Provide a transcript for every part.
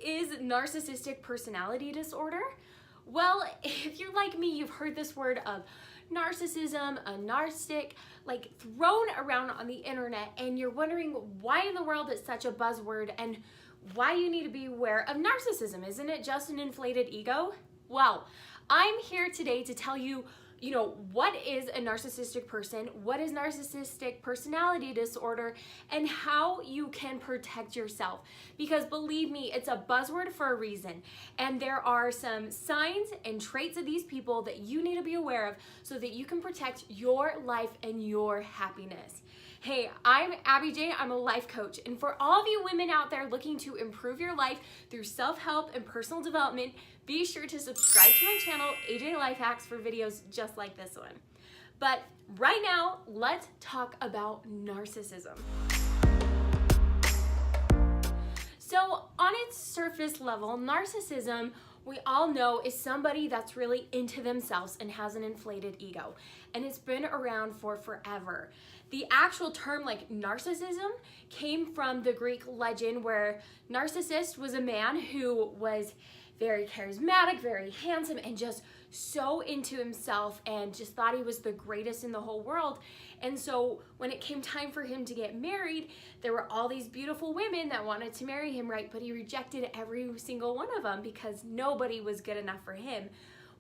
is narcissistic personality disorder? Well, if you're like me, you've heard this word of narcissism, a narcissistic, like thrown around on the internet, and you're wondering why in the world it's such a buzzword and why you need to be aware of narcissism. Isn't it just an inflated ego? Well, I'm here today to tell you, what is a narcissistic person, what is narcissistic personality disorder, and how you can protect yourself. Because believe me, it's a buzzword for a reason. And there are some signs and traits of these people that you need to be aware of so that you can protect your life and your happiness. Hey, I'm Abby J. I'm a life coach. And for all of you women out there looking to improve your life through self-help and personal development, be sure to subscribe to my channel, AJ Life Hacks, for videos just like this one. But right now, let's talk about narcissism. So on its surface level, narcissism, we all know, is somebody that's really into themselves and has an inflated ego. And it's been around for forever. The actual term, like narcissism, came from the Greek legend where Narcissus was a man who was very charismatic, very handsome, and just so into himself and just thought he was the greatest in the whole world. And so when it came time for him to get married, there were all these beautiful women that wanted to marry him, right? But he rejected every single one of them because nobody was good enough for him.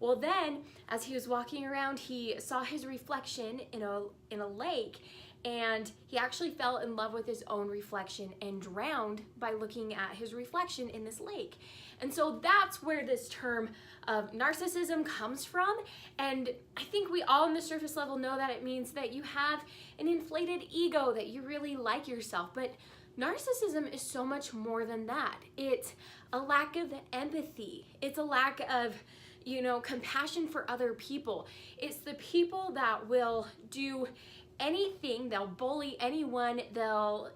Well, then, as he was walking around, he saw his reflection in a lake, and he actually fell in love with his own reflection and drowned by looking at his reflection in this lake. And so that's where this term of narcissism comes from. And I think we all on the surface level know that it means that you have an inflated ego, that you really like yourself. But narcissism is so much more than that. It's a lack of empathy. It's a lack of compassion for other people. It's the people that will do anything. They'll bully anyone. They'll,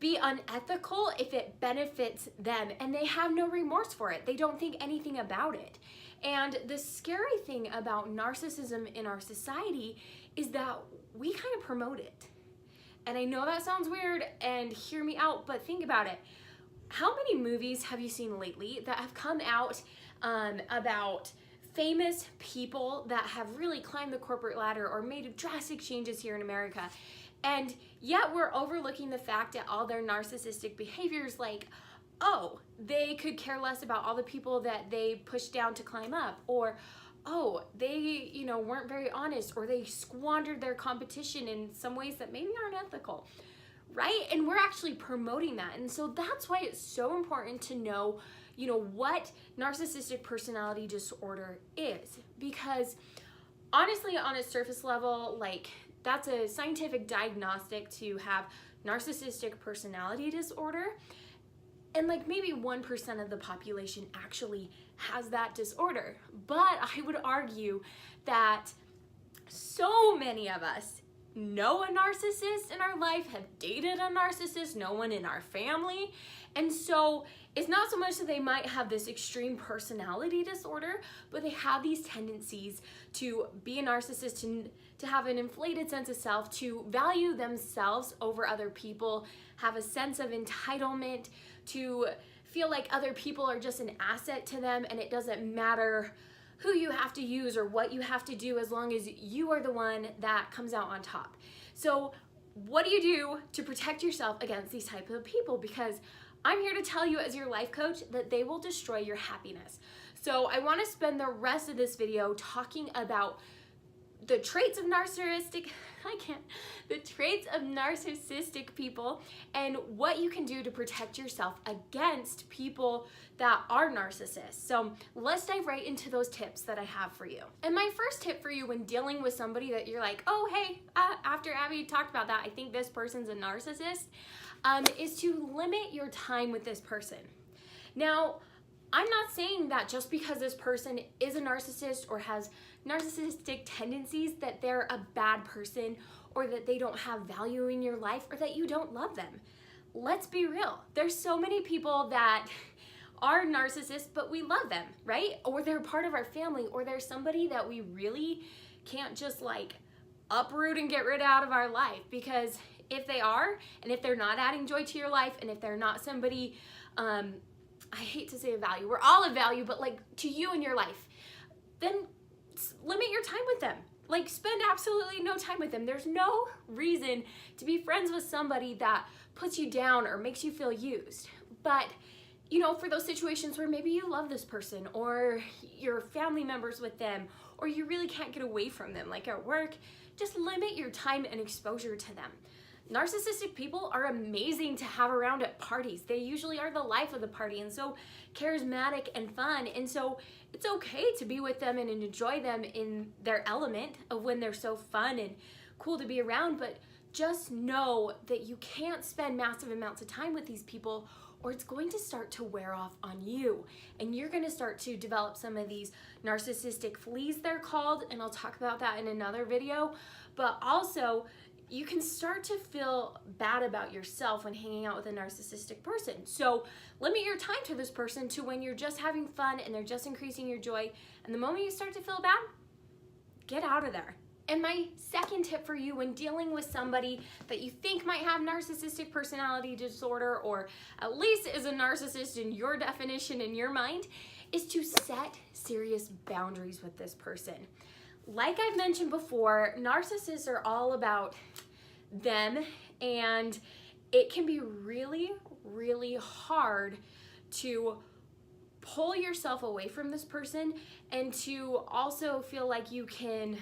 be unethical if it benefits them, and they have no remorse for it. They don't think anything about it. And the scary thing about narcissism in our society is that we kind of promote it. And I know that sounds weird, and hear me out, but think about it. How many movies have you seen lately that have come out about famous people that have really climbed the corporate ladder or made drastic changes here in America? And yet we're overlooking the fact that all their narcissistic behaviors, like, oh, they could care less about all the people that they pushed down to climb up, or, oh, they, weren't very honest, or they squandered their competition in some ways that maybe aren't ethical, right? And we're actually promoting that. And so that's why it's so important to know, what narcissistic personality disorder is. Because honestly, on a surface level, like, that's a scientific diagnostic to have narcissistic personality disorder. And like maybe 1% of the population actually has that disorder. But I would argue that so many of us know a narcissist in our life, have dated a narcissist, know one in our family. And so it's not so much that they might have this extreme personality disorder, but they have these tendencies to be a narcissist, to have an inflated sense of self, to value themselves over other people, have a sense of entitlement, to feel like other people are just an asset to them, and it doesn't matter who you have to use or what you have to do as long as you are the one that comes out on top. So what do you do to protect yourself against these types of people? Because I'm here to tell you as your life coach that they will destroy your happiness. So I want to spend the rest of this video talking about the traits of narcissistic people and what you can do to protect yourself against people that are narcissists. So let's dive right into those tips that I have for you. And my first tip for you when dealing with somebody that you're like, oh, hey, after Abby talked about that, I think this person's a narcissist, is to limit your time with this person. Now, I'm not saying that just because this person is a narcissist or has narcissistic tendencies that they're a bad person or that they don't have value in your life or that you don't love them. Let's be real. There's so many people that are narcissists, but we love them, right? Or they're part of our family, or they're somebody that we really can't just like uproot and get rid out of our life. Because if they are, and if they're not adding joy to your life, and if they're not somebody I hate to say a value, we're all of value, but like to you in your life, then limit your time with them. Like spend absolutely no time with them. There's no reason to be friends with somebody that puts you down or makes you feel used. But you know, for those situations where maybe you love this person or you're family members with them or you really can't get away from them, like at work, just limit your time and exposure to them. Narcissistic people are amazing to have around at parties. They usually are the life of the party and so charismatic and fun. And so it's okay to be with them and enjoy them in their element of when they're so fun and cool to be around. But just know that you can't spend massive amounts of time with these people or it's going to start to wear off on you. And you're gonna start to develop some of these narcissistic fleas, they're called, and I'll talk about that in another video. But also, you can start to feel bad about yourself when hanging out with a narcissistic person. So limit your time to this person to when you're just having fun and they're just increasing your joy. And the moment you start to feel bad, get out of there. And my second tip for you when dealing with somebody that you think might have narcissistic personality disorder or at least is a narcissist in your definition in your mind is to set serious boundaries with this person. Like I've mentioned before, narcissists are all about them and it can be really, really hard to pull yourself away from this person and to also feel like you can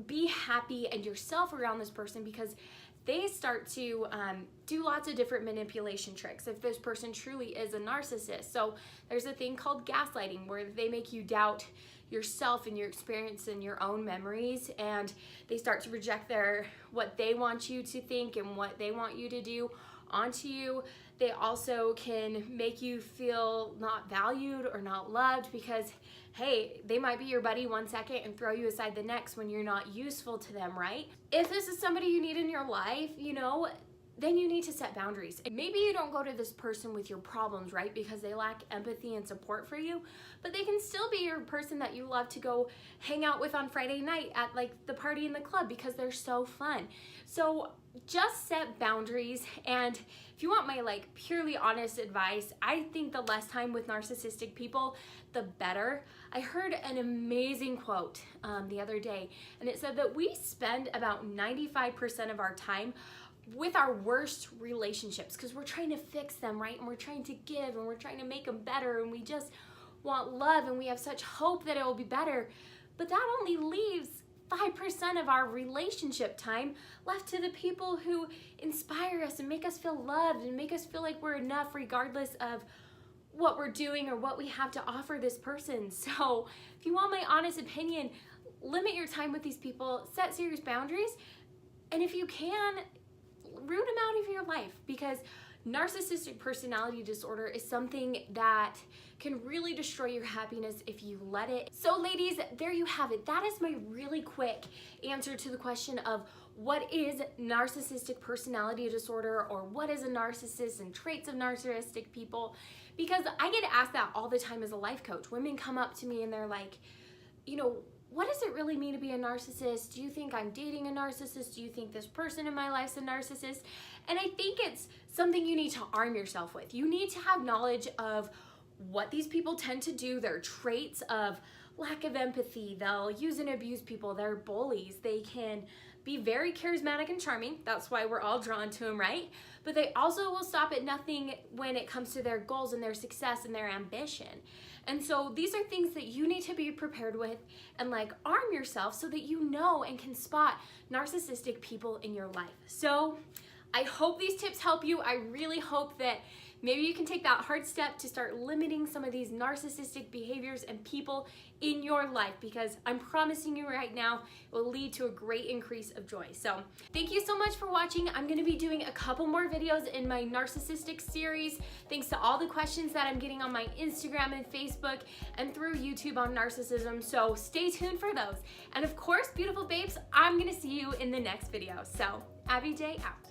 be happy and yourself around this person because they start to do lots of different manipulation tricks if this person truly is a narcissist. So there's a thing called gaslighting where they make you doubt yourself and your experience and your own memories, and they start to project what they want you to think and what they want you to do onto you. They also can make you feel not valued or not loved because, hey, they might be your buddy one second and throw you aside the next when you're not useful to them, right? If this is somebody you need in your life, you know, then you need to set boundaries. Maybe you don't go to this person with your problems, right? Because they lack empathy and support for you, but they can still be your person that you love to go hang out with on Friday night at like the party in the club because they're so fun. So just set boundaries. And if you want my like purely honest advice, I think the less time with narcissistic people, the better. I heard an amazing quote the other day, and it said that we spend about 95% of our time with our worst relationships because we're trying to fix them, right? And we're trying to give and we're trying to make them better and we just want love and we have such hope that it will be better. But that only leaves 5% of our relationship time left to the people who inspire us and make us feel loved and make us feel like we're enough regardless of what we're doing or what we have to offer this person. So if you want my honest opinion, limit your time with these people, set serious boundaries, and if you can, root them out of your life because narcissistic personality disorder is something that can really destroy your happiness if you let it. So ladies, there you have it. That is my really quick answer to the question of what is narcissistic personality disorder or what is a narcissist and traits of narcissistic people, because I get asked that all the time as a life coach. Women come up to me and they're like, you know, what does it really mean to be a narcissist? Do you think I'm dating a narcissist? Do you think this person in my life's a narcissist? And I think it's something you need to arm yourself with. You need to have knowledge of what these people tend to do, their traits of lack of empathy. They'll use and abuse people. They're bullies. They can be very charismatic and charming. That's why we're all drawn to them, right? But they also will stop at nothing when it comes to their goals and their success and their ambition. And so these are things that you need to be prepared with and like arm yourself so that you know and can spot narcissistic people in your life. So I hope these tips help you. I really hope that maybe you can take that hard step to start limiting some of these narcissistic behaviors and people in your life, because I'm promising you right now it will lead to a great increase of joy. So thank you so much for watching. I'm going to be doing a couple more videos in my narcissistic series thanks to all the questions that I'm getting on my Instagram and Facebook and through YouTube on narcissism. So stay tuned for those. And of course, beautiful babes, I'm going to see you in the next video. So Abby J out.